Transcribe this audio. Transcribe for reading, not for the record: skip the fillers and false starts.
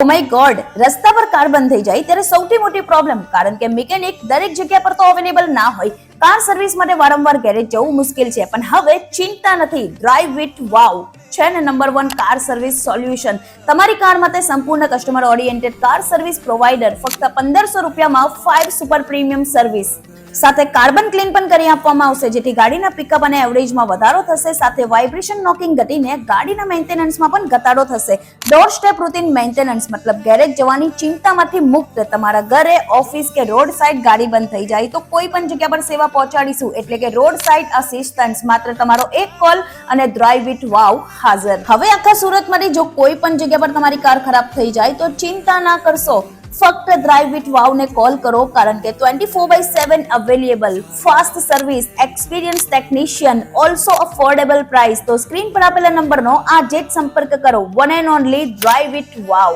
Oh my God, રસ્તા પર car બંધ થઈ જાય ત્યારે સૌથી મોટી પ્રોબ્લેમ, કારણ કે મિકેનિક દરેક જગ્યા પર તો અવેલેબલ ના હોય. કાર સર્વિસ માટે વારંવાર ગેરેજ જવું મુશ્કેલ છે, પણ હવે ચિંતા નથી. ડ્રાઈવ વિથ વાવ છે ને નંબર 1 કાર સર્વિસ સોલ્યુશન. તમારી કાર માટે સંપૂર્ણ customer oriented car service provider. ફક્ત 1500 રૂપિયામાં 5 સુપર પ્રીમિયમ સર્વિસ સાથે કાર્બન ક્લીન પણ કરી આપવામાં આવશે, જેથી ગાડીના પિકઅપ અને એવરેજમાં વધારો થશે. સાથે વાઇબ્રેશન નોકિંગ ઘટીને ગાડીના મેન્ટેનન્સમાં પણ ઘટાડો થશે. ડોર સ્ટેપ રૂટીન મેન્ટેનન્સ મતલબ ગેરેજ જવાની ચિંતામાંથી મુક્ત. તમારા ઘરે, ઓફિસ કે રોડ સાઇડ ગાડી બંધ થઈ જાય તો કોઈ પણ જગ્યા પર સેવા પહોંચાડીશું, એટલે કે રોડ સાઇડ અસિસ્ટન્સ. માત્ર તમારો એક કોલ અને ડ્રાઈવ વિથ વાવ હાજર. હવે આખા સુરતમાંથી જો કોઈ પણ જગ્યા પર તમારી કાર ખરાબ થઈ જાય તો ચિંતા ના કરશો. ફક્ત ડ્રાઈવ વિથ વાવ ને કોલ કરો, કારણ કે 24/7 available, fast service, experience technician, also affordable price. તો સ્ક્રીન પર આપેલા નંબરનો આજે જ સંપર્ક કરો. One and only drive with Vav.